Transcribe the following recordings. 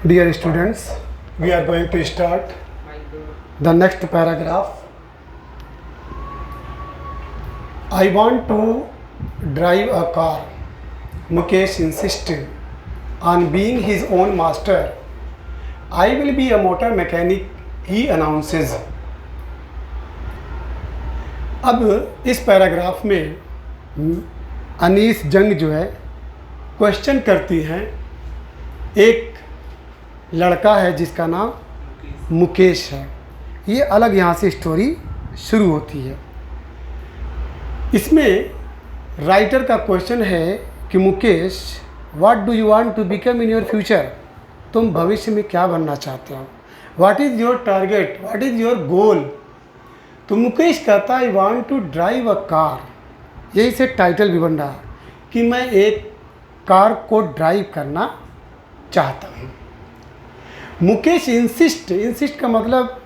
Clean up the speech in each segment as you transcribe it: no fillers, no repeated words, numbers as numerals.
Dear students, we are going to start the next paragraph. I want to drive a car. Mukesh insisted on being his own master. I will be a motor mechanic, he announces. अब इस paragraph में अनीस जंग जो है question करती हैं। एक लड़का है जिसका नाम मुकेश है। ये अलग यहाँ से स्टोरी शुरू होती है। इसमें राइटर का क्वेश्चन है कि Mukesh, what do you want to become in your future? तुम भविष्य में क्या बनना चाहते हो? What is your target? What is your goal? तो मुकेश कहता है I want to drive a car. यही से टाइटल भी बन रहा है कि मैं एक कार को ड्राइव करना चाहता हूँ। मुकेश इंसिस्ट का मतलब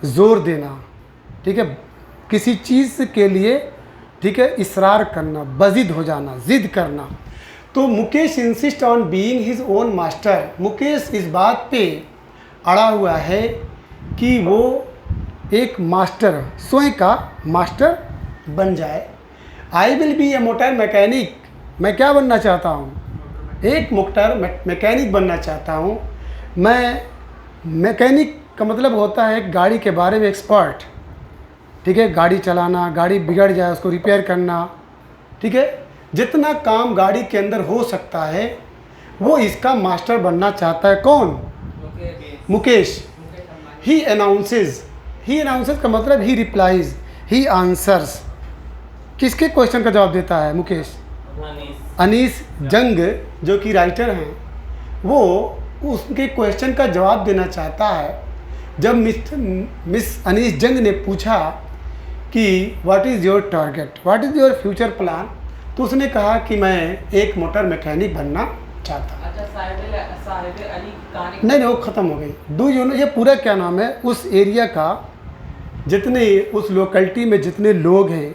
ज़ोर देना, ठीक है, किसी चीज़ के लिए, ठीक है, इसरार करना, बजिद हो जाना, ज़िद करना। तो Mukesh insist on being his own master. Mukesh इस बात पे अड़ा हुआ है कि वो एक मास्टर, स्वयं का मास्टर बन जाए। I will be A motor mechanic. मैं क्या बनना चाहता हूँ? एक मोटर मैकेनिक बनना चाहता हूँ। मैं मैकेनिक का मतलब होता है गाड़ी के बारे में एक्सपर्ट, ठीक है, गाड़ी चलाना, गाड़ी बिगड़ जाए उसको रिपेयर करना, ठीक है, जितना काम गाड़ी के अंदर हो सकता है वो इसका मास्टर बनना चाहता है। कौन? मुकेश। ही अनाउंसेस का मतलब ही रिप्लाइज, ही आंसर्स। किसके क्वेश्चन का जवाब देता है मुकेश? अनीस जंग जो कि राइटर हैं, वो उसके क्वेश्चन का जवाब देना चाहता है। जब मिस अनीस जंग ने पूछा कि what is your target, what is your future plan, तो उसने कहा कि मैं एक मोटर मैकेनिक बनना चाहता हूँ। नहीं, वो ख़त्म हो गई। डू यू नो, ये पूरा क्या नाम है उस एरिया का, जितने उस लोकेलिटी में जितने लोग हैं।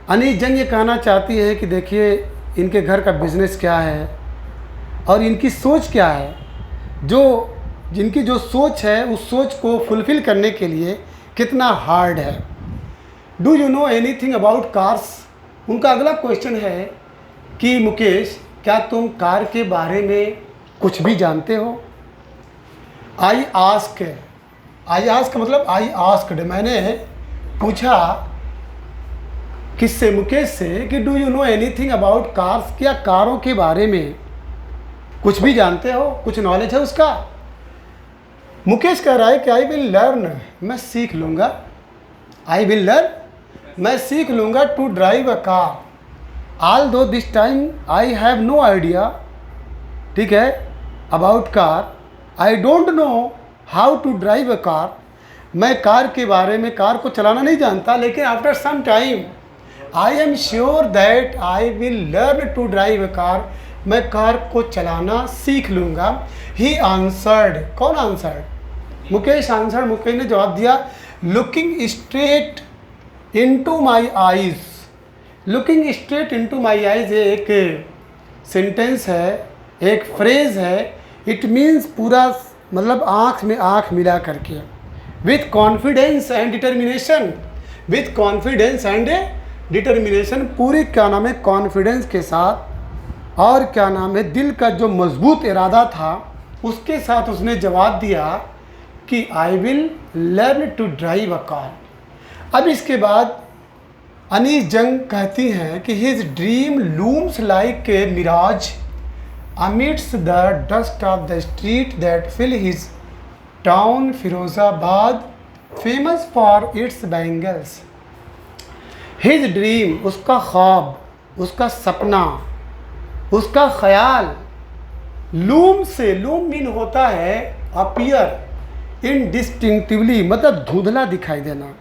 अनीस जंग ये कहना चाहती है कि देखिए इनके घर का बिज़नेस क्या है और इनकी सोच क्या है। जिनकी जो सोच है उस सोच को फुलफ़िल करने के लिए कितना हार्ड है। Do you know anything about cars? उनका अगला क्वेश्चन है कि मुकेश, क्या तुम कार के बारे में कुछ भी जानते हो? आई आस्क मतलब आई आस्क्ड, मैंने पूछा किससे? मुकेश से कि do you know anything about cars? क्या कारों के बारे में कुछ भी जानते हो, कुछ नॉलेज है उसका? मुकेश कह रहा है कि आई विल लर्न, मैं सीख लूँगा। आई विल लर्न, मैं सीख लूँगा to drive a car. Although this time I have no idea, ठीक है, about car. I don't know how to drive a car. मैं कार के बारे में, कार को चलाना नहीं जानता, लेकिन after some time I am sure that I will learn to drive a car. मैं कार को चलाना सीख लूँगा। ही आंसर्ड, कौन आंसर्ड? मुकेश आंसर्ड। मुकेश ने जवाब दिया, लुकिंग स्ट्रेट इनटू माई आइज़। लुकिंग स्ट्रेट इनटू माई आइज़ एक सेंटेंस है, एक फ्रेज़ है। इट मीन्स पूरा मतलब आँख में आँख मिला करके, with confidence and determination. With confidence and determination, पूरी क्या नाम है कॉन्फिडेंस के साथ, और क्या नाम है दिल का जो मजबूत इरादा था उसके साथ उसने जवाब दिया कि I will learn to drive a car. अब इसके बाद अनीस जंग कहती हैं कि his dream looms like a mirage amidst the dust of the street that fill his town Firozabad, famous for its bangles. His dream, उसका ख्वाब, उसका सपना, उसका ख्याल, लूम से, लूम मीन होता है अपीयर, इनडिस्टिंक्टिवली मतलब धुंधला दिखाई देना।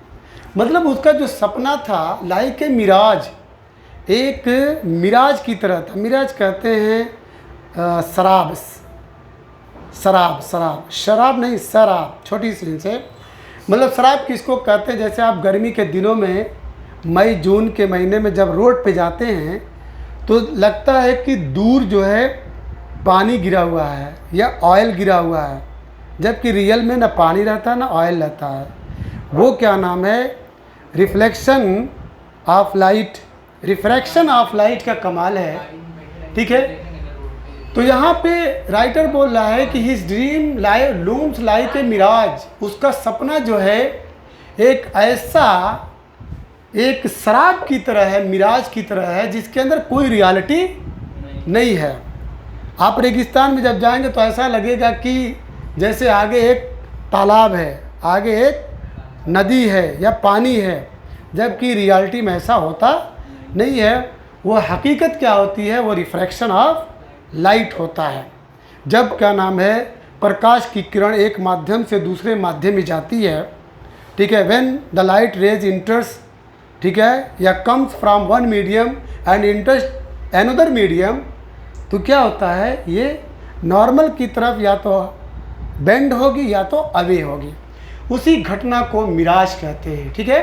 मतलब उसका जो सपना था लाइक ए मिराज, एक मिराज की तरह था। मिराज कहते हैं शराब नहीं, शराब छोटी सी से, मतलब शराब किसको कहते हैं? जैसे आप गर्मी के दिनों में, मई जून के महीने में जब रोड पे जाते हैं तो लगता है कि दूर जो है पानी गिरा हुआ है या ऑयल गिरा हुआ है, जबकि रियल में ना पानी रहता है ना ऑयल रहता है। वो क्या नाम है, reflection of light. Refraction of light का कमाल है, ठीक है। तो यहाँ पे राइटर बोल रहा है कि his dream looms like a mirage. उसका सपना जो है एक ऐसा, एक शराब की तरह है, मिराज की तरह है, जिसके अंदर कोई रियलिटी नहीं है। आप रेगिस्तान में जब जाएंगे तो ऐसा लगेगा कि जैसे आगे एक तालाब है, आगे एक नदी है या पानी है, जबकि रियलिटी में ऐसा होता नहीं है। वो हकीकत क्या होती है, वो रिफ्रैक्शन ऑफ लाइट होता है। जब क्या नाम है, प्रकाश की किरण एक माध्यम से दूसरे माध्यम में जाती है, ठीक है, व्हेन द लाइट रेज इंटर्स, ठीक है, या comes from one medium and इंटर्स another medium, तो क्या होता है, ये नॉर्मल की तरफ या तो बेंड होगी या तो अवे होगी। उसी घटना को मिराज कहते हैं, ठीक है।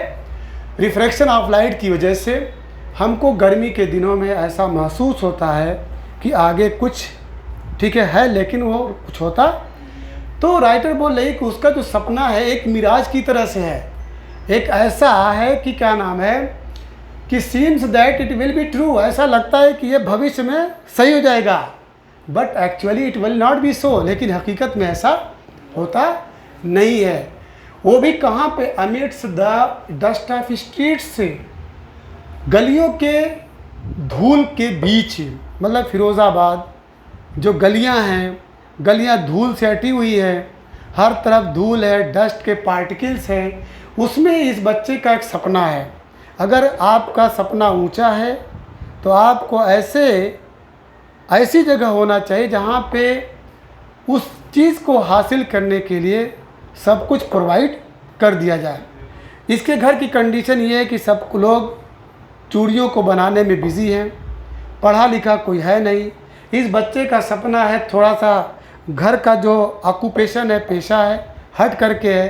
रिफ्रैक्शन ऑफ लाइट की वजह से हमको गर्मी के दिनों में ऐसा महसूस होता है कि आगे कुछ, ठीक है लेकिन वो कुछ होता। तो राइटर बोल रही कि उसका जो सपना है एक मिराज की तरह से है, एक ऐसा है कि क्या नाम है कि seems that it will be true. ऐसा लगता है कि ये भविष्य में सही हो जाएगा, but actually it will not be so. लेकिन हकीकत में ऐसा होता नहीं है। वो भी कहाँ पे, amidst the dust of streets से, गलियों के धूल के बीच, मतलब फिरोज़ाबाद जो गलियां हैं, गलियां धूल से अटी हुई है, हर तरफ धूल है, डस्ट के पार्टिकल्स हैं, उसमें इस बच्चे का एक सपना है। अगर आपका सपना ऊंचा है तो आपको ऐसी जगह होना चाहिए जहां पे उस चीज़ को हासिल करने के लिए सब कुछ प्रोवाइड कर दिया जाए। इसके घर की कंडीशन ये है कि सब लोग चूड़ियों को बनाने में बिज़ी हैं, पढ़ा लिखा कोई है नहीं। इस बच्चे का सपना है थोड़ा सा घर का जो ऑक्यूपेशन है, पेशा है, हट करके है।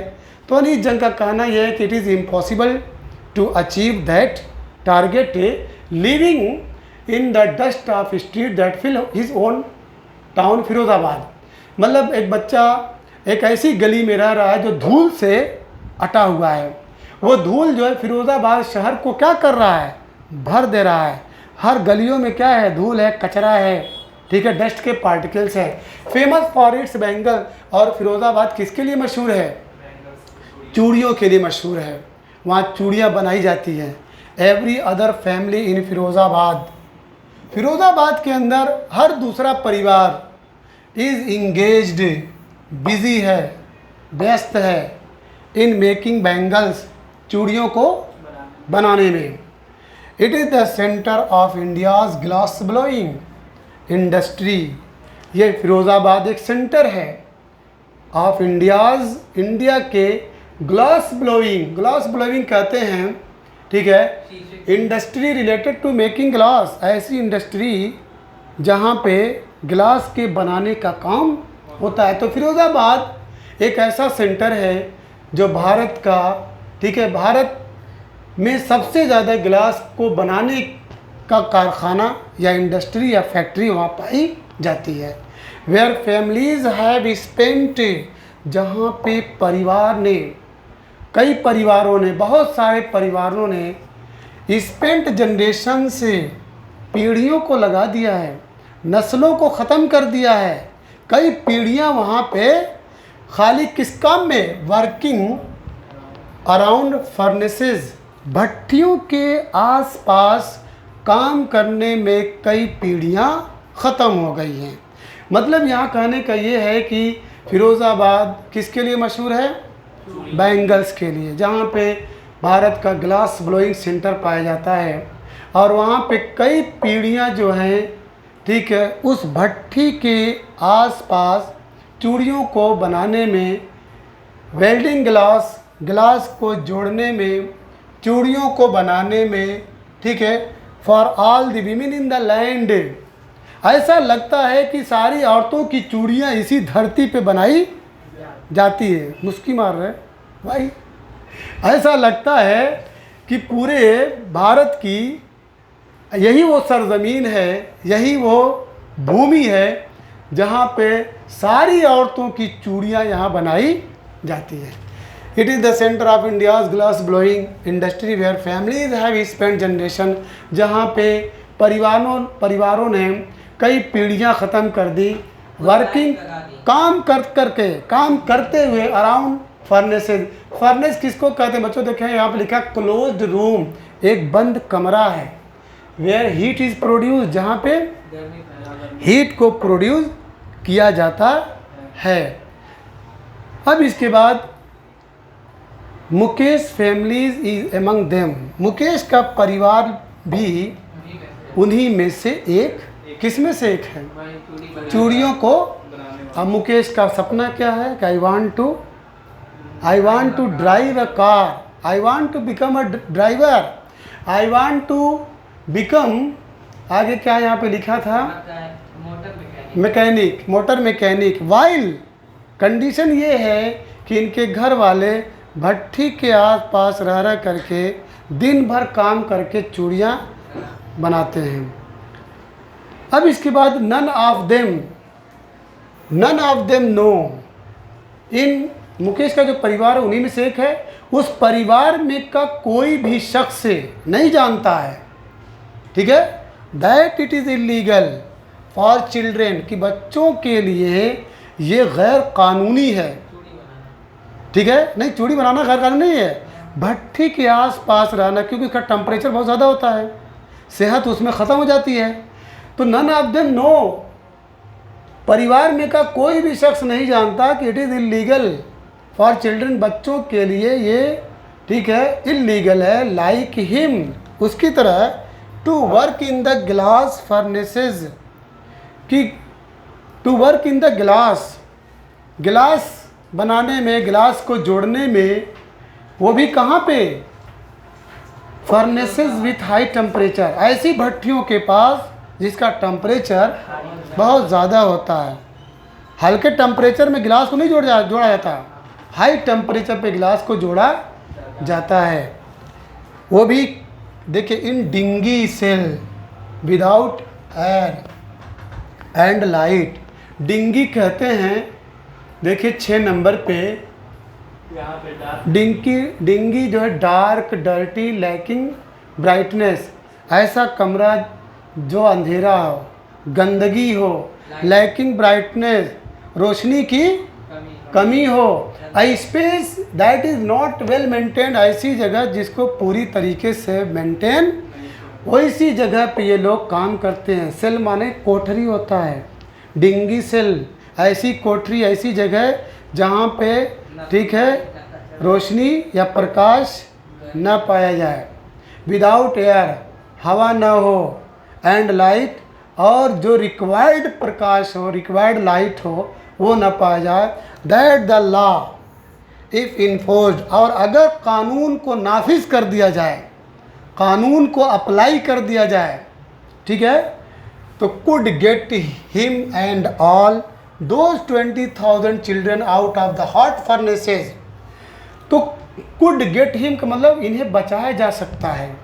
तो अनीस जंग का कहना यह है कि it is impossible to achieve that target living in the dust of street that fill his own town Firozabad. मतलब एक बच्चा एक ऐसी गली में रह रहा है जो धूल से अटा हुआ है। वो धूल जो है फिरोज़ाबाद शहर को क्या कर रहा है, भर दे रहा है। हर गलियों में क्या है, धूल है, कचरा है, ठीक है, डस्ट के पार्टिकल्स है। Famous for its bangle. और फिरोज़ाबाद किसके लिए मशहूर है, चूड़ियों के लिए मशहूर है। वहाँ चूड़ियाँ बनाई जाती हैं। Every other family in Firozabad, Firozabad के अंदर हर दूसरा परिवार इज़ इंगेज्ड, बिज़ी है, व्यस्त है, इन मेकिंग बैंगल्स, चूड़ियों को बनाने में। It is the centre of India's glass blowing industry. ये फिरोज़ाबाद एक सेंटर है ऑफ इंडियाज़, इंडिया के ग्लास ब्लोइंग कहते हैं, ठीक है, industry related to making glass. ऐसी इंडस्ट्री जहाँ पे ग्लास के बनाने का काम होता है। तो फिरोज़ाबाद एक ऐसा सेंटर है जो भारत का, ठीक है, भारत में सबसे ज़्यादा ग्लास को बनाने का कारखाना या इंडस्ट्री या फैक्ट्री वहाँ पाई जाती है। वेयर फैमिलीज़ हैव स्पेंट, जहाँ पे परिवार ने, कई परिवारों ने, बहुत सारे परिवारों ने स्पेंट जनरेशन से, पीढ़ियों को लगा दिया है, नस्लों को ख़त्म कर दिया है। कई पीढ़ियाँ वहाँ पे खाली किस काम में, वर्किंग अराउंड फर्नेसेस, भट्टियों के आसपास काम करने में कई पीढ़ियाँ ख़त्म हो गई हैं। मतलब यहाँ कहने का ये है कि फिरोज़ाबाद किसके लिए मशहूर है, बैंगल्स के लिए, जहाँ पे भारत का ग्लास ब्लोइंग सेंटर पाया जाता है। और वहाँ पे कई पीढ़ियाँ जो हैं, ठीक है, उस भट्टी के आसपास चूड़ियों को बनाने में, वेल्डिंग ग्लास को जोड़ने में, चूड़ियों को बनाने में, ठीक है, for all the women in the land. ऐसा लगता है कि सारी औरतों की चूड़ियाँ इसी धरती पे बनाई जाती है। मुस्की मार रहे भाई, ऐसा लगता है कि पूरे भारत की यही वो सरज़मीन है, यही वो भूमि है जहाँ पे सारी औरतों की चूड़ियाँ यहाँ बनाई जाती हैं। It is the centre of India's glass blowing industry where families have spend generation, जहाँ पे परिवारों ने कई पीढ़ियाँ ख़त्म कर दी वर्किंग, काम करते हुए अराउंड फर्नेसेज। फर्नेस किसको कहते हैं बच्चों? देखें यहाँ पे लिखा क्लोज्ड रूम, एक बंद कमरा है। वेयर हीट इज़ प्रोड्यूस, जहाँ पे हीट को प्रोड्यूस किया जाता है। अब इसके बाद Mukesh families is among them, Mukesh का परिवार भी उन्हीं में से एक, किस में से एक है? चूड़ियों को। अब मुकेश का सपना क्या है कि I want to drive a car, I want to become a driver, I want to become, आगे क्या यहाँ पे लिखा था? Mechanic, motor mechanic. While condition ये है कि इनके घर वाले भट्ठी के आसपास रह करके दिन भर काम करके चूड़ियाँ बनाते हैं। अब इसके बाद नन ऑफ देम नो, इन मुकेश का जो परिवार है उन्हीं में से एक है, उस परिवार में का कोई भी शख्स नहीं जानता है, ठीक है, that it is illegal for children, कि बच्चों के लिए ये गैर कानूनी है, ठीक है। नहीं, चूड़ी बनाना गैर कानूनी नहीं है, भट्ठी के आसपास रहना, क्योंकि उसका टेम्परेचर बहुत ज़्यादा होता है, सेहत उसमें ख़त्म हो जाती है। तो नन ऑफ देम नो, परिवार में का कोई भी शख्स नहीं जानता कि it is illegal for children, बच्चों के लिए ये, ठीक है, इलीगल है, लाइक हिम, उसकी तरह, to work in the glass furnaces, कि टू वर्क इन द गिलास बनाने में, गिलास को जोड़ने में, वो भी कहाँ पे? फर्नेसेस विथ हाई टेम्परेचर, ऐसी भट्टियों के पास जिसका टेम्परेचर बहुत ज़्यादा होता है। हल्के टेम्परेचर में गिलास को नहीं जोड़ा जाता, हाई टेम्परेचर पे गिलास को जोड़ा जाता है। वो भी देखिए in dingy cell without air and light, dingy कहते हैं, देखिए 6 नंबर पे, डिंगी जो है डार्क, डर्टी, लैकिंग ब्राइटनेस, ऐसा कमरा जो अंधेरा हो, गंदगी हो, लैकिंग ब्राइटनेस, रोशनी की कमी हो, a space that is not well maintain, ऐसी जगह जिसको पूरी तरीके से मेंटेन, वैसी जगह पे ये लोग काम करते हैं। सेल माने कोठरी होता है, डिंगी सेल, ऐसी कोठरी, ऐसी जगह जहाँ पे, ठीक है, रोशनी या प्रकाश न पाया जाए, विदाउट एयर, हवा न हो, एंड लाइट, और जो रिक्वायर्ड प्रकाश हो, रिक्वायर्ड लाइट हो, वो न पाया जाए। That the law if enforced, और अगर कानून को नाफिज कर दिया जाए, कानून को अप्लाई कर दिया जाए, ठीक है, तो could get him and all those 20,000 children out of the hot furnaces. तो कुड गेट हिम का मतलब इन्हें बचाया जा सकता है,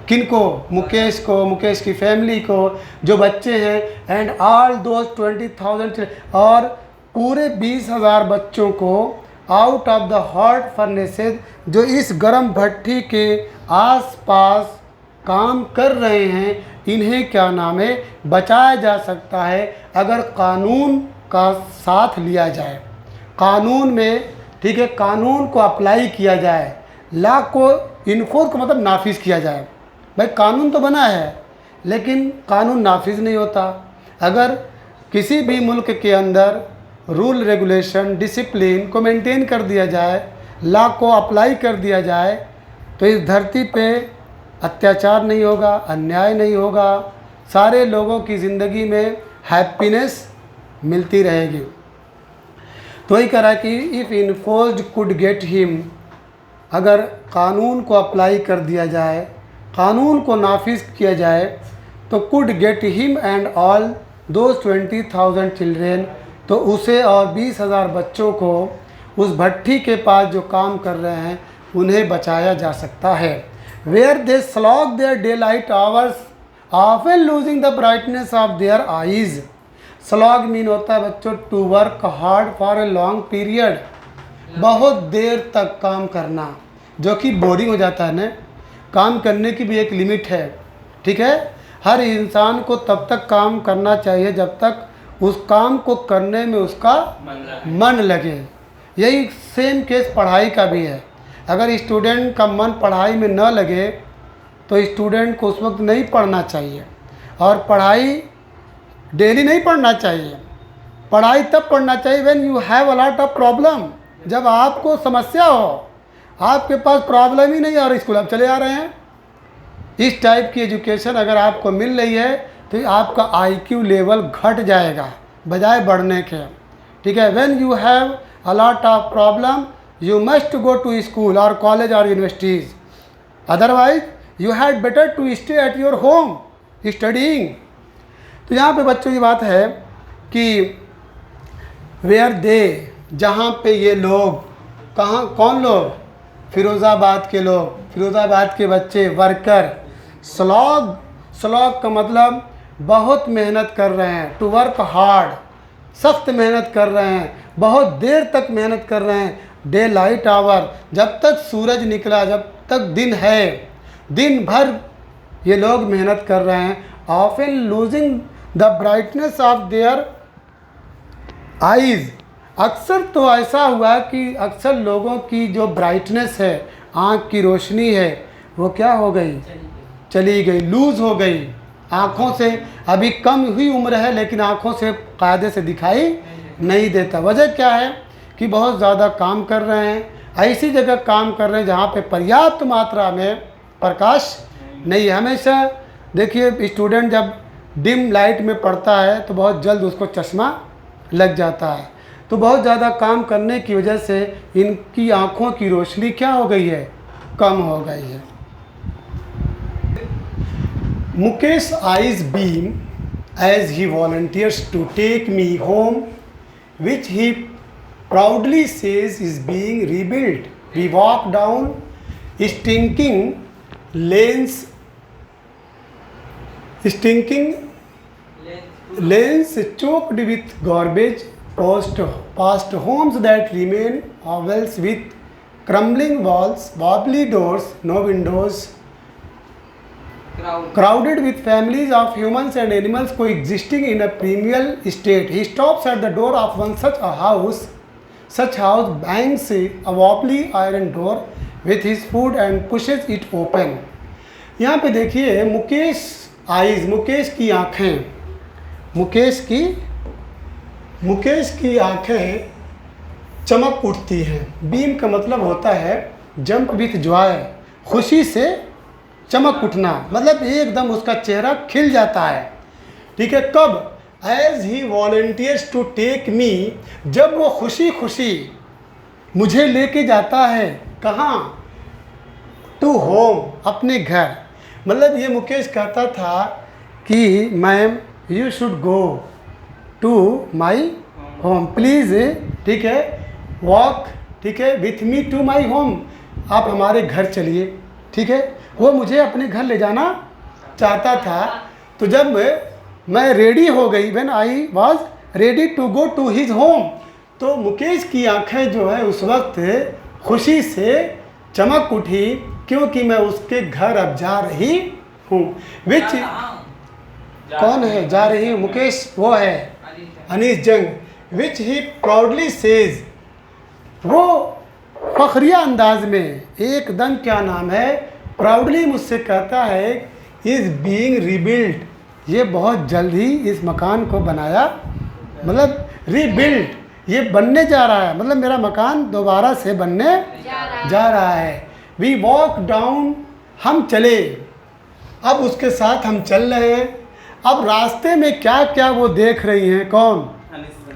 किनको? मुकेश को, मुकेश की फैमिली को, जो बच्चे हैं, एंड ऑल दोज 20,000, और पूरे 20,000 बच्चों को out of the hot furnaces, जो इस गर्म भट्ठी के आसपास काम कर रहे हैं, इन्हें क्या नाम है, बचाया जा सकता है अगर कानून का साथ लिया जाए, कानून में, ठीक है, कानून को अप्लाई किया जाए, लॉ को इन्फोर्स का मतलब नाफिज किया जाए। भाई कानून तो बना है लेकिन कानून नाफिज नहीं होता। अगर किसी भी मुल्क के अंदर रूल रेगुलेशन डिसिप्लिन को मेंटेन कर दिया जाए, लॉ को अप्लाई कर दिया जाए, तो इस धरती पे अत्याचार नहीं होगा, अन्याय नहीं होगा, सारे लोगों की ज़िंदगी में हैप्पीनेस मिलती रहेगी। तो वही कह रहा है कि if enforced could get him, अगर कानून को अप्लाई कर दिया जाए, कानून को नाफिज किया जाए, तो could get him and all those 20,000 children, तो उसे और 20,000 बच्चों को उस भट्ठी के पास जो काम कर रहे हैं उन्हें बचाया जा सकता है। Where they slog their daylight hours often losing the brightness of their eyes, slog mean होता है बच्चों to work hard for a long period, बहुत देर तक काम करना, जो कि बोरिंग हो जाता है ना। काम करने की भी एक लिमिट है, ठीक है। हर इंसान को तब तक काम करना चाहिए जब तक उस काम को करने में उसका मन लगे। यही सेम केस पढ़ाई का भी है। अगर स्टूडेंट का मन पढ़ाई में न लगे तो स्टूडेंट को उस वक्त नहीं पढ़ना चाहिए, और पढ़ाई डेली नहीं पढ़ना चाहिए। पढ़ाई तब पढ़ना चाहिए when you have a lot of problem, जब आपको समस्या हो, आपके पास प्रॉब्लम ही नहीं और स्कूल आप चले आ रहे हैं। इस टाइप की एजुकेशन अगर आपको मिल रही है तो आपका IQ लेवल घट जाएगा बजाय बढ़ने के, ठीक है। When you have a lot of problem you must go to school और कॉलेज और universities, otherwise you had better to stay at your home studying. तो यहाँ पे बच्चों की बात है कि वेयर दे, जहाँ पे ये लोग, कहाँ, कौन लोग, फिरोज़ाबाद के लोग, फिरोज़ाबाद के बच्चे, वर्कर। स्लॉग, स्लॉग का मतलब बहुत मेहनत कर रहे हैं, टू वर्क हार्ड, सख्त मेहनत कर रहे हैं, बहुत देर तक मेहनत कर रहे हैं। डे लाइट आवर, जब तक सूरज निकला, जब तक दिन है, दिन भर ये लोग मेहनत कर रहे हैं। Often losing the brightness of their eyes, अक्सर तो ऐसा हुआ कि अक्सर लोगों की जो ब्राइटनेस है, आँख की रोशनी है, वो क्या हो गई, चली गई, लूज़ हो गई आँखों से। अभी कम हुई उम्र है लेकिन आँखों से कायदे से दिखाई नहीं देता। वजह क्या है कि बहुत ज़्यादा काम कर रहे हैं, ऐसी जगह काम कर रहे हैं जहाँ पे पर्याप्त मात्रा में प्रकाश नहीं है। हमेशा देखिए स्टूडेंट जब डिम लाइट में पढ़ता है तो बहुत जल्द उसको चश्मा लग जाता है। तो बहुत ज़्यादा काम करने की वजह से इनकी आँखों की रोशनी क्या हो गई है, कम हो गई है। Mukesh eyes beam as he volunteers to take me home, which he proudly says is being rebuilt. We walk down stinking lanes choked with garbage, past homes that remain hovels with crumbling walls, wobbly doors, no windows, crowded with families of humans and animals coexisting in a primeval state. He stops at the door of one such a house. Such house bangs a wobbly iron door with his foot and pushes it open. यहाँ पे देखिए Mukesh eyes, Mukesh की आँखें, मुकेश की आँखें चमक उठती हैं। बीम का मतलब होता है जंप विथ जॉय, खुशी से चमक उठना, मतलब एकदम उसका चेहरा खिल जाता है, ठीक है। कब? As he volunteers to take me, जब वो खुशी खुशी मुझे लेके जाता है, कहाँ? टू होम, अपने घर। मतलब ये मुकेश कहता था कि ma'am you should go to my home please, ठीक है, वॉक, ठीक है, with me to my home, आप हमारे घर चलिए, ठीक है। वो मुझे अपने घर ले जाना चाहता था। तो जब मैं रेडी हो गई, when I was ready to go to his home, तो मुकेश की आंखें जो है उस वक्त खुशी से चमक उठी, क्योंकि मैं उसके घर अब जा रही हूँ। विच कौन है जा रही हूँ? मुकेश वो है अनीस जंग। विच ही प्राउडली सेज, वो फखरिया अंदाज में एकदम क्या नाम है, प्राउडली मुझसे कहता है, इज़ बीइंग रीबिल्ड, ये बहुत जल्द ही इस मकान को बनाया, मतलब रीबिल्ड, ये बनने जा रहा है, मतलब मेरा मकान दोबारा से बनने जा रहा है। वी वॉक डाउन, हम चले, अब उसके साथ हम चल रहे हैं। अब रास्ते में क्या क्या वो देख रही हैं, कौन?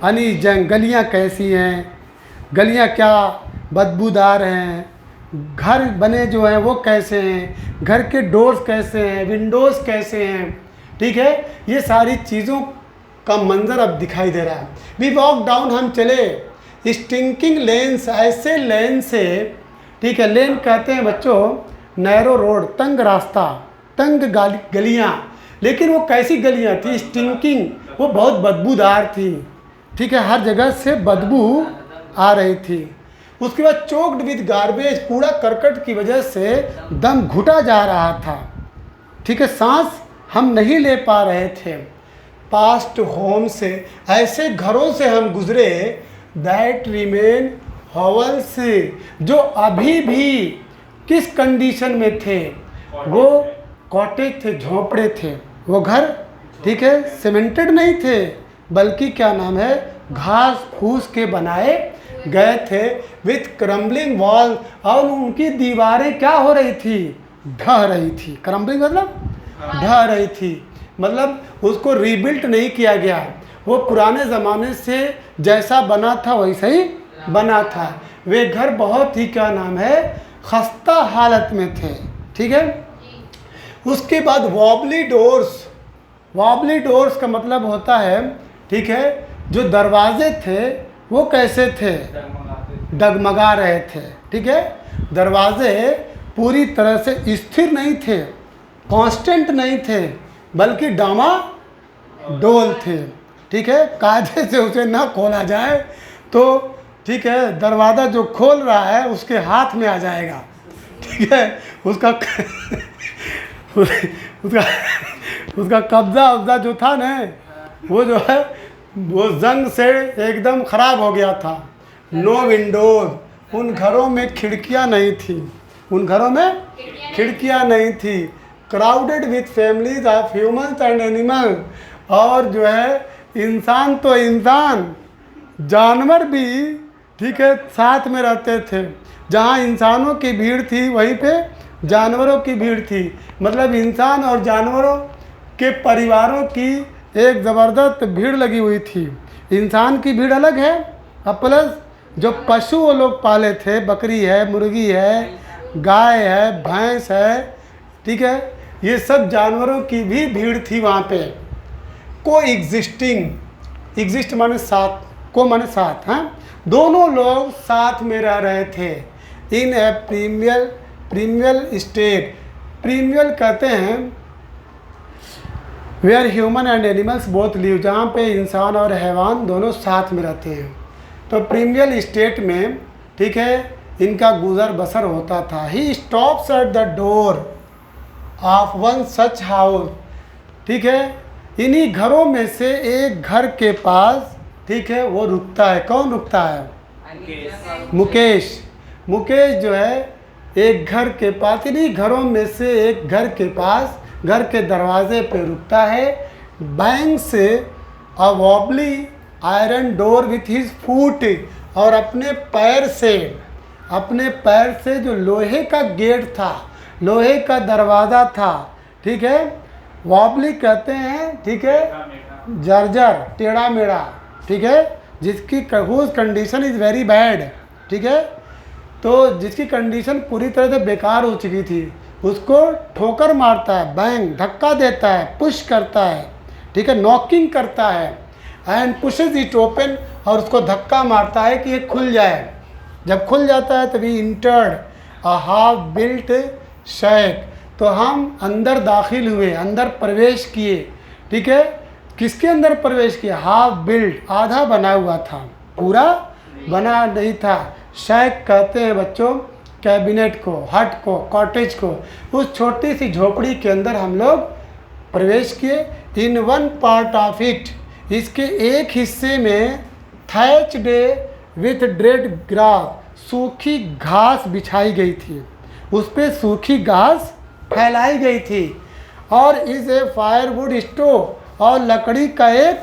अनीस जंग। गलियाँ कैसी हैं, गलियाँ क्या बदबूदार हैं, घर बने जो हैं वो कैसे हैं, घर के डोर्स कैसे हैं, विंडोज़ कैसे हैं, ठीक है। ये सारी चीज़ों का मंजर अब दिखाई दे रहा है। वी वॉक डाउन, हम चले स्टिंकिंग लेन्स, ऐसे लेन से, ठीक है, लेन कहते हैं बच्चों नैरो रोड, तंग रास्ता, तंग गलियाँ, लेकिन वो कैसी गलियाँ थी? स्टिंकिंग, वो बहुत बदबूदार थी, ठीक है, हर जगह से बदबू आ रही थी। उसके बाद चोक्ड विद गार्बेज, कूड़ा करकट की वजह से दम घुटा जा रहा था, ठीक है, सांस हम नहीं ले पा रहे थे। पास्ट होम से, ऐसे घरों से हम गुजरे दैट रिमेन हॉवल्स, जो अभी भी किस कंडीशन में थे, वो कॉटेज थे, झोंपड़े थे, वो घर, ठीक है, सीमेंटेड नहीं थे, बल्कि क्या नाम है, घास फूस के बनाए गए थे, विथ क्रम्बलिंग वॉल, और उनकी दीवारें क्या हो रही थी, ढह रही थी। क्रम्बलिंग मतलब ढह रही थी, मतलब उसको रीबिल्ट नहीं किया गया, वो पुराने ज़माने से जैसा बना था वैसा ही बना था। वे घर बहुत ही क्या नाम है, खस्ता हालत में थे, ठीक है। उसके बाद वॉबली डोर्स, वॉबली डोर्स का मतलब होता है, ठीक है, जो दरवाजे थे वो कैसे थे, डगमगा रहे थे, ठीक है, दरवाजे पूरी तरह से स्थिर नहीं थे, कांस्टेंट नहीं थे, बल्कि डामा डोल थे, ठीक है, कायदे से उसे ना खोला जाए तो, ठीक है, दरवाज़ा जो खोल रहा है उसके हाथ में आ जाएगा, ठीक है, उसका उसका कब्जा उब्जा जो था ना, वो जो है वो जंग से एकदम ख़राब हो गया था। नो विंडोज, उन घरों में खिड़कियां नहीं थी, उन घरों में खिड़कियां नहीं थी। Crowded with families of humans and animal, और जो है इंसान तो इंसान, जानवर भी, ठीक है, साथ में रहते थे। जहाँ इंसानों की भीड़ थी वहीं पे जानवरों की भीड़ थी, मतलब इंसान और जानवरों के परिवारों की एक ज़बरदस्त भीड़ लगी हुई थी। इंसान की भीड़ अलग है, अब प्लस जो पशु वो लोग पाले थे, बकरी है, मुर्गी है, गाय है, भैंस है, ठीक है, ये सब जानवरों की भी भीड़ थी वहाँ पे। को एग्जिस्टिंग, एग्जिस्ट माने साथ, को माने साथ, हैं, दोनों लोग साथ में रह रहे थे। इन ए प्रीमियल स्टेट, प्रीमियल कहते हैं where human and animals both live, जहाँ पे इंसान और हैवान दोनों साथ में रहते हैं। तो प्रीमियल स्टेट में, ठीक है, इनका गुजर बसर होता था। He stops at the door of one such house, ठीक है, इन्हीं घरों में से एक घर के पास, ठीक है, वो रुकता है। कौन रुकता है? मुकेश। मुकेश जो है एक घर के पास, इन्हीं घरों में से एक घर के पास, घर के दरवाजे पे रुकता है। Bangs a wobbly iron door with his foot, और अपने पैर से जो लोहे का गेट था, लोहे का दरवाज़ा था, ठीक है, वॉबली कहते हैं, ठीक है, जर्जर, टेढ़ा मेढ़ा, ठीक है, जिसकी कंडीशन इज़ वेरी बैड, ठीक है, तो जिसकी कंडीशन पूरी तरह से बेकार हो चुकी थी, उसको ठोकर मारता है, बैंग, धक्का देता है, पुश करता है, ठीक है, नॉकिंग करता है, एंड पुशेज इट ओपन, और उसको धक्का मारता है कि ये खुल जाए। जब खुल जाता है तभी इंटर्ड अ हाफ बिल्ट शैक, तो हम अंदर दाखिल हुए, अंदर प्रवेश किए, ठीक है, किसके अंदर प्रवेश किया? हाफ बिल्ट, आधा बना हुआ था, पूरा बना नहीं था। शैक कहते हैं बच्चों कैबिनेट को, हट को, कॉटेज को। उस छोटी सी झोपड़ी के अंदर हम लोग प्रवेश किए। In one part of it, इसके एक हिस्से में थैच्ड विथ डेड ग्रास, सूखी घास बिछाई गई थी, उस पर सूखी घास फैलाई गई थी। और इस ए फायरवुड स्टोव, और लकड़ी का एक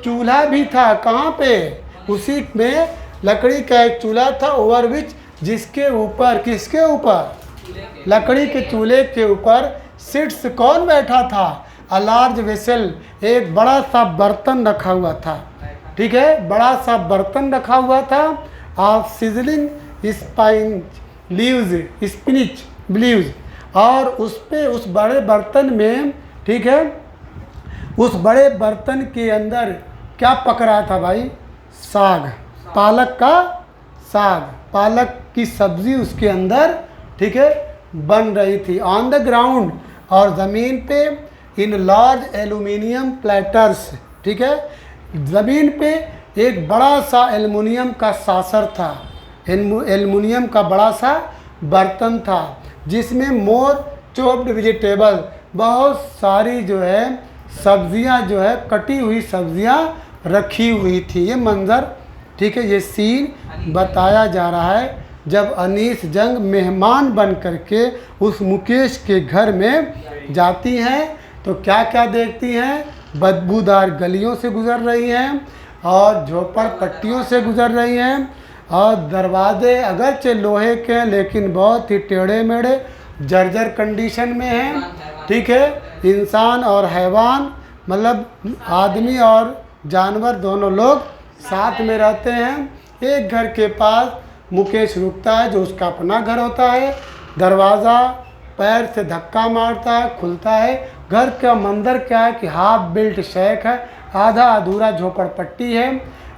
चूल्हा भी था। कहाँ पे? उसी में लकड़ी का एक चूल्हा था, ओवर विच, जिसके ऊपर, किसके ऊपर? लकड़ी के चूल्हे के ऊपर सिट्स कौन बैठा था? अ लार्ज वेसल, एक बड़ा सा बर्तन रखा हुआ था, ठीक है, बड़ा सा बर्तन रखा हुआ था। ऑफ सिजलिंग स्पिनिच लीव्स, और उस पे, उस बड़े बर्तन में, ठीक है, उस बड़े बर्तन के अंदर क्या पक रहा था भाई? साग, पालक का साग, पालक की सब्जी उसके अंदर, ठीक है, बन रही थी। ऑन द ग्राउंड, और ज़मीन पे, इन लार्ज एल्यूमिनियम प्लेटर्स, ठीक है। ज़मीन पे एक बड़ा सा एल्युमिनियम का सासर था, एल्युमिनियम का बड़ा सा बर्तन था जिसमें मोर चॉप्ड वेजिटेबल, बहुत सारी जो है सब्जियां, जो है कटी हुई सब्जियां रखी हुई थी। ये मंज़र, ठीक है, ये सीन बताया जा रहा है जब अनीस जंग मेहमान बन करके उस मुकेश के घर में जाती हैं तो क्या क्या देखती हैं। बदबूदार गलियों से गुज़र रही हैं और झोपड़पट्टियों से गुज़र रही हैं और दरवाजे अगरचे लोहे के हैं लेकिन बहुत ही टेढ़े मेढ़े जर्जर कंडीशन में हैं, ठीक है। इंसान और हैवान, मतलब आदमी और जानवर दोनों लोग साथ में रहते हैं। एक घर के पास मुकेश रुकता है जो उसका अपना घर होता है। दरवाज़ा पैर से धक्का मारता है, खुलता है। घर का मंदिर क्या है कि हाफ बिल्ट शैक है, आधा अधूरा झोपड़पट्टी है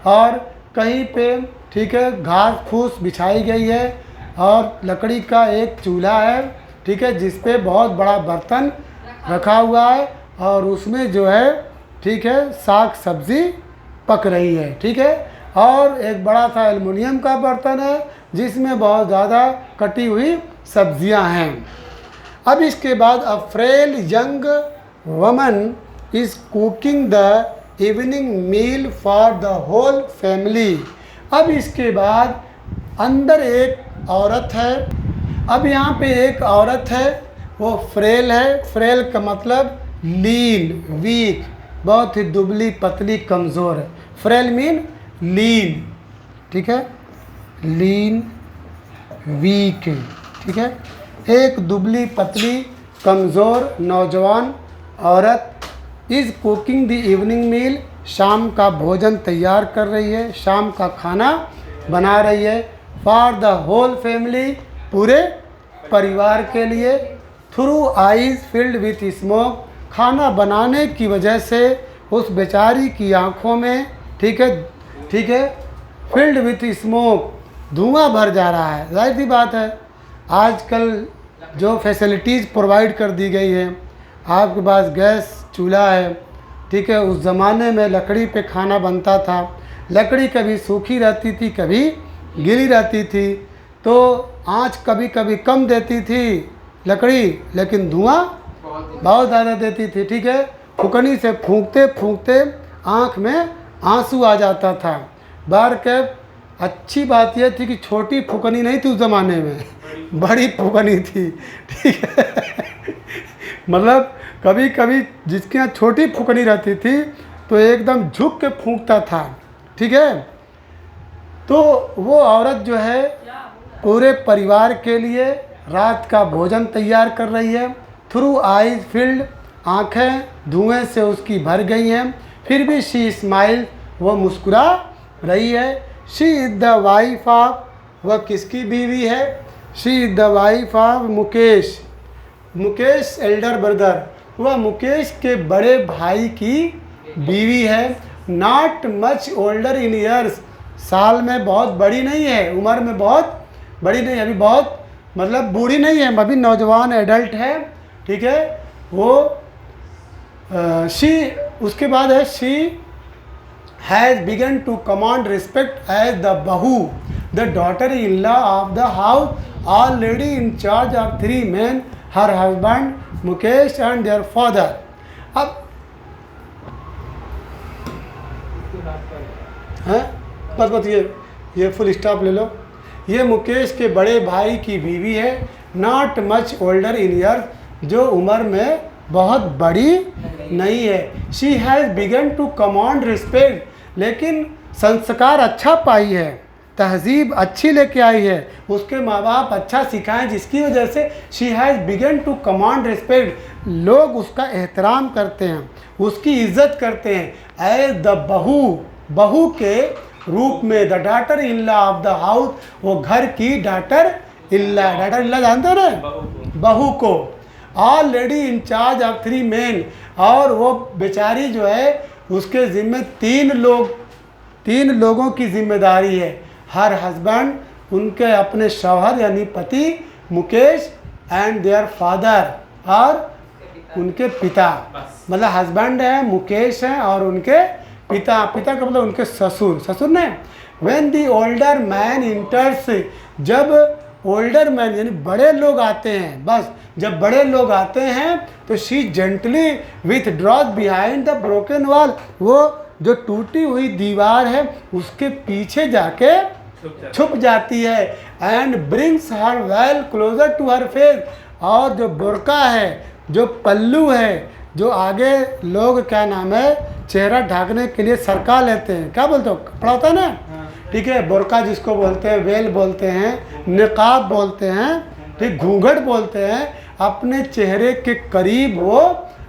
और कहीं पे, ठीक है, घास फूस बिछाई गई है और लकड़ी का एक चूल्हा है, ठीक है, जिस पे बहुत बड़ा बर्तन रखा हुआ है और उसमें जो है, ठीक है, साग सब्ज़ी पक रही है, ठीक है। और एक बड़ा सा एल्युमिनियम का बर्तन है जिसमें बहुत ज़्यादा कटी हुई सब्जियां हैं। अब इसके बाद a frail young woman is cooking the evening meal for the whole family. अब इसके बाद अंदर एक औरत है। अब यहाँ पे एक औरत है, वो फ्रेल है। फ्रेल का मतलब लीन, वीक, बहुत ही दुबली पतली कमज़ोर है। फ्रेल मीन लीन, ठीक है, लीन वीक, ठीक है। एक दुबली पतली कमज़ोर नौजवान औरत इज़ कुकिंग द इवनिंग मील, शाम का भोजन तैयार कर रही है, शाम का खाना बना रही है। फॉर द होल फैमिली, पूरे परिवार के लिए। Through eyes filled with smoke, खाना बनाने की वजह से उस बेचारी की आँखों में, ठीक है, ठीक है, फिल्ड विथ स्मोक, धुआं भर जा रहा है। जाहिर सी बात है, आजकल जो फैसिलिटीज़ प्रोवाइड कर दी गई है, आपके पास गैस चूल्हा है, ठीक है। उस ज़माने में लकड़ी पे खाना बनता था। लकड़ी कभी सूखी रहती थी, कभी गीली रहती थी, तो आँच कभी कभी कम देती थी लकड़ी, लेकिन धुआं बहुत ज़्यादा देती थी, ठीक है। फुकनी से फूंकते फूंकते आँख में आंसू आ जाता था। बार कैप अच्छी बात यह थी कि छोटी फुकनी नहीं थी उस ज़माने में, बड़ी फुकनी थी, ठीक है। मतलब कभी कभी जिसके यहाँ छोटी फुकनी रहती थी तो एकदम झुक के फूंकता था, ठीक है। तो वो औरत जो है पूरे परिवार के लिए रात का भोजन तैयार कर रही है। थ्रू आइज फील्ड, आँखें धुएं से उसकी भर गई हैं, फिर भी शी स्माइल, वो मुस्कुरा रही है। She is the wife of, वह किसकी बीवी है? She is the wife of Mukesh, Mukesh Elder brother, वह मुकेश के बड़े भाई की बीवी है। Not much older in years, साल में बहुत बड़ी नहीं है, उम्र में बहुत बड़ी नहीं, अभी बहुत मतलब बूढ़ी नहीं है, अभी नौजवान एडल्ट है, ठीक है। वो शी, उसके बाद है she has begun to command respect as the bahu, the daughter in law of the house, already in charge of 3 men, her husband Mukesh and their father. अब हैं बस ये फुल स्टॉप ले लो। ये मुकेश के बड़े भाई की बीवी है। Not much older in year, जो उम्र में बहुत बड़ी नहीं है। She has begun to command respect, लेकिन संस्कार अच्छा पाई है, तहजीब अच्छी लेके आई है, उसके माँ बाप अच्छा सिखाएं, जिसकी वजह से she has begun to command respect, लोग उसका एहतराम करते हैं, उसकी इज्जत करते हैं। एज द बहू, बहू के रूप में, the daughter in law of the house, वो घर की डॉटर इल्ला, डॉटर इल्ला जानते हो ना, बहू को। Already in charge of 3 men, और वो बेचारी जो है उसके ज़िम्मे 3 लोगों की जिम्मेदारी है। हर हस्बैंड, उनके अपने शौहर यानी पति मुकेश, एंड देयर फादर, और उनके पिता, मतलब हस्बैंड है मुकेश हैं और उनके पिता, पिता का मतलब उनके ससुर, ससुर ने व्हेन दी ओल्डर मैन इंटर्स, जब ओल्डर मैन यानी बड़े लोग आते हैं, बस जब बड़े लोग आते हैं तो she gently withdraws behind the broken wall, वो जो टूटी हुई दीवार है उसके पीछे जाके छुप जाती है, and brings her veil closer to her face, और जो बुर्का है, जो पल्लू है, जो आगे लोग क्या नाम है चेहरा ढकने के लिए सरका लेते हैं, क्या बोलते हो, कपड़ा होता है ना, ठीक है, बुर्का जिसको बोलते हैं, वेल बोलते हैं, निकाब बोलते हैं, ठीक, घूंघट बोलते हैं, अपने चेहरे के करीब वो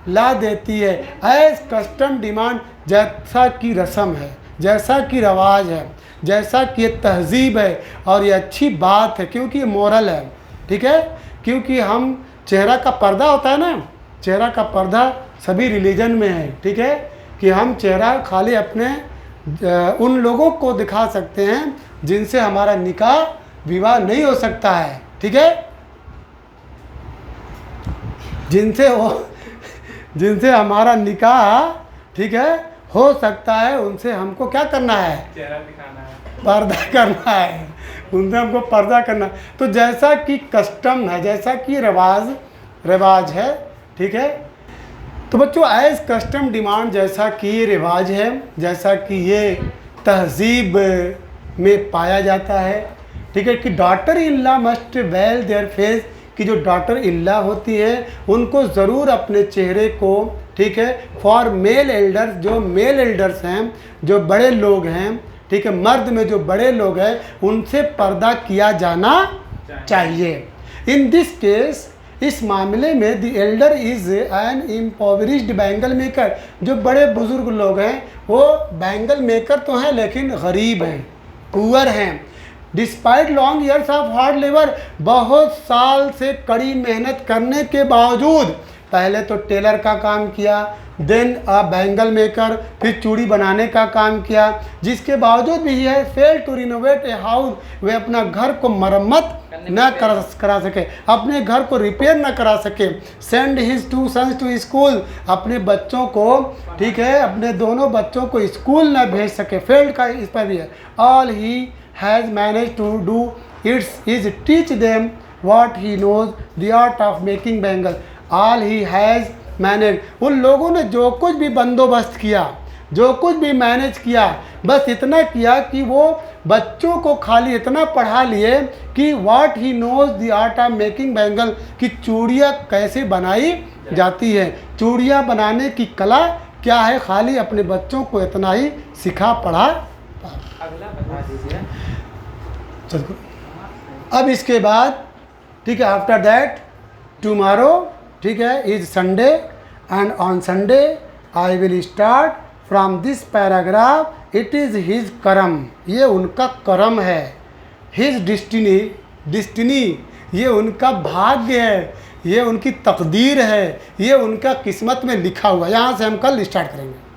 ला देती है, एज कस्टम डिमांड, जैसा कि रस्म है, जैसा कि रवाज है, जैसा कि ये तहजीब है, और ये अच्छी बात है क्योंकि ये मोरल है, ठीक है, क्योंकि हम चेहरा का पर्दा होता है ना, चेहरा का पर्दा सभी रिलीजन में है, ठीक है, कि हम चेहरा खाली अपने उन लोगों को दिखा सकते हैं जिनसे हमारा निकाह विवाह नहीं हो सकता है, ठीक है, जिनसे हमारा निकाह, ठीक है, हो सकता है, उनसे हमको क्या करना है, चेहरा दिखाना है, पर्दा करना है, उनसे हमको पर्दा करना। तो जैसा कि कस्टम है, जैसा कि रिवाज है, ठीक है, तो बच्चों एज कस्टम डिमांड, जैसा कि ये रिवाज है, जैसा कि ये तहजीब में पाया जाता है, ठीक है, कि daughter in law must well their face, कि जो डॉटर इल्ला होती है उनको ज़रूर अपने चेहरे को, ठीक है, फॉर मेल एल्डर्स, जो मेल एल्डर्स हैं, जो बड़े लोग हैं, ठीक है, मर्द में जो बड़े लोग हैं उनसे पर्दा किया जाना चाहिए। इन दिस केस, इस मामले में the elder is an impoverished bangle maker, जो बड़े बुज़ुर्ग लोग हैं वो बैंगल मेकर तो हैं लेकिन गरीब हैं, पुअर हैं, despite long years of hard labour, बहुत साल से कड़ी मेहनत करने के बावजूद, पहले तो टेलर का काम किया, देन अ बैंगल मेकर, फिर चूड़ी बनाने का काम किया, जिसके बावजूद भी है fail to renovate a house, वे अपना घर को मरम्मत न करा सके, अपने घर को रिपेयर न करा सके, send his two sons to school, अपने बच्चों को, ठीक है, अपने दोनों बच्चों को स्कूल न भेज सके, फेल्ड का इस पर भी है, all he has managed to do is teach them what he knows, the art of making bangle, all he has managed, उन लोगों ने जो कुछ भी बंदोबस्त किया, जो कुछ भी मैनेज किया, बस इतना किया कि वो बच्चों को खाली इतना पढ़ा लिए कि what he knows the art of making bangle, कि चूड़ियाँ कैसे बनाई जाती है, चूड़ियाँ बनाने की कला क्या है, खाली अपने बच्चों को इतना ही सिखा पढ़ा। अगला बता दीजिए। चलो अब इसके बाद, ठीक है, आफ्टर दैट टुमारो, ठीक है, is Sunday, and on Sunday I will start from this paragraph, it is his करम, ये उनका करम है, हिज डिस्टिनी, ये उनका भाग्य है, ये उनकी तकदीर है, ये उनका किस्मत में लिखा हुआ, यहाँ से हम कल स्टार्ट करेंगे।